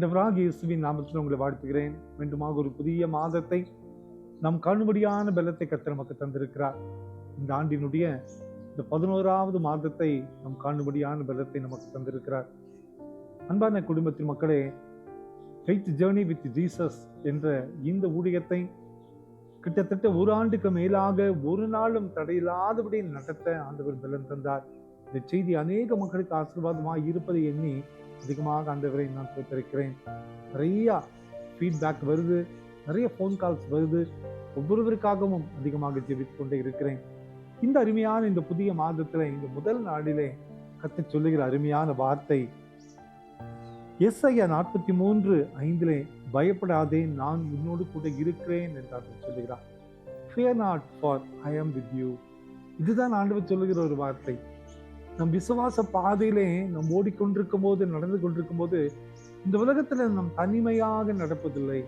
ஆண்டவராகிய இயேசுவின் நாமத்தில் உங்களை வாழ்த்துகிறேன். மீண்டுமாக ஒரு புதிய மாதத்தை நம் காணும்படியான பலத்தை கர்த்தர் நமக்கு தந்திருக்கிறார். இந்த ஆண்டினுடைய இந்த 11வது மாதத்தை நம் காணும்படியான பலத்தை நமக்கு தந்திருக்கிறார். அன்பான குடும்பத்தின் மக்களே, ஃபெய்த் ஜர்னி வித் ஜீசஸ் என்ற இந்த ஊழியத்தை கிட்டத்தட்ட ஒரு ஆண்டுக்கு மேலாக ஒரு நாளும் தடையில்லாதபடி நடத்த ஆண்டவர் பலன் தந்தார். இந்த செய்தி அநேக மக்களுக்கு ஆசீர்வாதமாக இருப்பதை எண்ணி அதிகமாக ஆண்டவரை நான் தோற்றிருக்கிறேன். நிறைய ஃபீட்பேக் வருது, நிறைய ஃபோன் கால்ஸ் வருது. ஒவ்வொருவருக்காகவும் அதிகமாக ஜெபித்து கொண்டே இருக்கிறேன். இந்த அருமையான இந்த புதிய மாதத்துல இந்த முதல் நாளிலே கர்த்தர் சொல்லுகிற அருமையான வார்த்தை, எஸ்ஐயா 43:5 பயப்படாதே, நான் உன்னோடு கூட இருக்கிறேன் என்று சொல்லுகிறார். Fear not, for I am with you. இதுதான் ஆண்டவர் சொல்லுகிற ஒரு வார்த்தை. நம் விசுவாச பாதையிலே நம் ஓடிக்கொண்டிருக்கும் போது, நடந்து கொண்டிருக்கும் போது, இந்த உலகத்துல நம் தனிமையாக நடப்பதில்லை.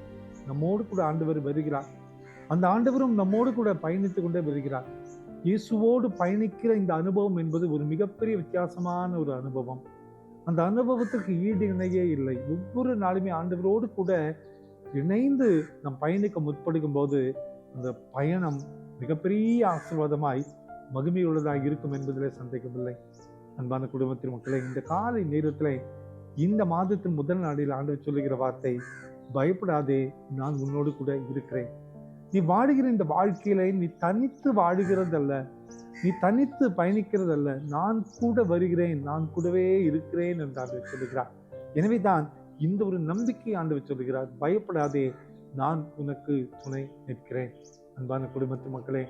நம்மோடு கூட ஆண்டவர் வருகிறார். அந்த ஆண்டவரும் நம்மோடு கூட பயணித்துக் கொண்டே வருகிறார். இயேசுவோடு பயணிக்கிற இந்த அனுபவம் என்பது ஒரு மிகப்பெரிய வித்தியாசமான ஒரு அனுபவம். அந்த அனுபவத்துக்கு ஈடு இணையே இல்லை. ஒவ்வொரு நாளுமே ஆண்டவரோடு கூட இணைந்து நம் பயணிக்க முற்படுகும் போது அந்த பயணம் மிகப்பெரிய ஆசீர்வாதமாய் மகிமையுள்ளதாக இருக்கும் என்பதிலே சந்தேகமில்லை. அன்பான குடும்பத்தின் மக்களை, இந்த காலை நேரத்தில் இந்த மாதத்தின் முதல் நாளில் ஆண்டவர் சொல்லுகிற வார்த்தை, பயப்படாதே, நான் உன்னோடு கூட இருக்கிறேன். நீ வாழுகிற இந்த வாழ்க்கையில நீ தனித்து வாழுகிறதல்ல, நீ தனித்து பயணிக்கிறதல்ல, நான் கூட வருகிறேன், நான் கூடவே இருக்கிறேன் என்று ஆண்டவர் சொல்லுகிறார். எனவே தான் இந்த ஒரு நம்பிக்கை ஆண்டவர் சொல்லுகிறார், பயப்படாதே, நான் உனக்கு துணை நிற்கிறேன். அன்பான குடும்பத்தின் மக்களே,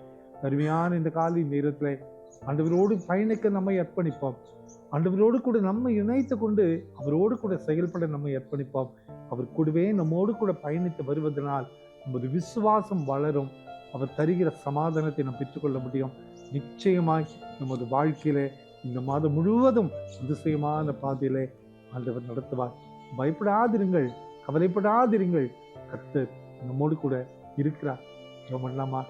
அருமையான இந்த காலை நேரத்தில் ஆண்டவரோடு பயணிக்க நம்மை அர்ப்பணிப்போம். ஆண்டவரோடு கூட நம்மை இணைத்து கொண்டு அவரோடு கூட செயல்பட நம்மை அர்ப்பணிப்போம். அவர் கூடவே நம்மோடு கூட பயணித்து வருவதனால் நமது விசுவாசம் வளரும். அவர் தருகிற சமாதானத்தை நாம் பெற்றுக்கொள்ள முடியும். நிச்சயமாய் நமது வாழ்க்கையில இந்த மாதம் முழுவதும் அதிசயமான பாதையிலே ஆண்டவர் நடத்துவார். பயப்படாதிருங்கள், கவலைப்படாதிருங்கள், கர்த்தர் நம்மோடு கூட இருக்கிறார். ஜெபம் பண்ணலாமா?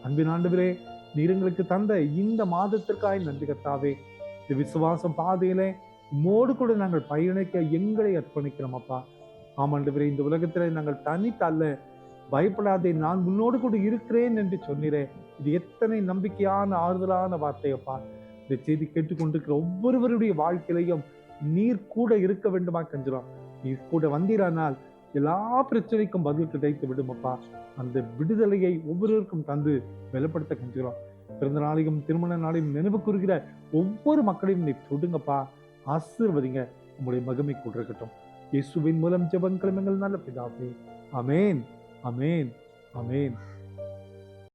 அன்பின் ஆண்டவரே, நீர் எங்களுக்கு தந்த இந்த மாதத்திற்காய் நன்றி கர்த்தாவே. இந்த விசுவாசம் பாதையிலே உம்மோடு கூட நாங்கள் பயணிக்க எங்களை அர்ப்பணிக்கிறோம் அப்பா. ஆமாண்டவரே, இந்த உலகத்திலே நாங்கள் தனித்தல்ல, பயப்படாதே, நான் உன்னோடு கூட இருக்கிறேன் என்று சொன்னீரே. இது எத்தனை நம்பிக்கையான ஆறுதலான வார்த்தையப்பா. இந்த செய்தி கேட்டுக்கொண்டிருக்கிற ஒவ்வொருவருடைய வாழ்க்கையிலையும் நீர் கூட இருக்க வேண்டுமா கஞ்சிரும். நீர் கூட வந்தீரானால் எல்லா பிரச்சனைக்கும் பதில் கிடைத்து விடுமப்பா. அந்த விடுதலையை ஒவ்வொருவருக்கும் தந்து பலப்படுத்த கஞ்சிரும். பிறந்த நாளையும் திருமண நாளையும் நினைவு கூறுகிற ஒவ்வொரு மக்களையும் நீ தொடுங்கப்பா, ஆசீர்வதிங்க. உங்களுடைய மகிமை கூட இருக்கட்டும். இயேசுவின் மூலம் ஜெபங்களும் எங்கள் நல்ல பிதாவே. ஆமேன், ஆமேன், ஆமேன்.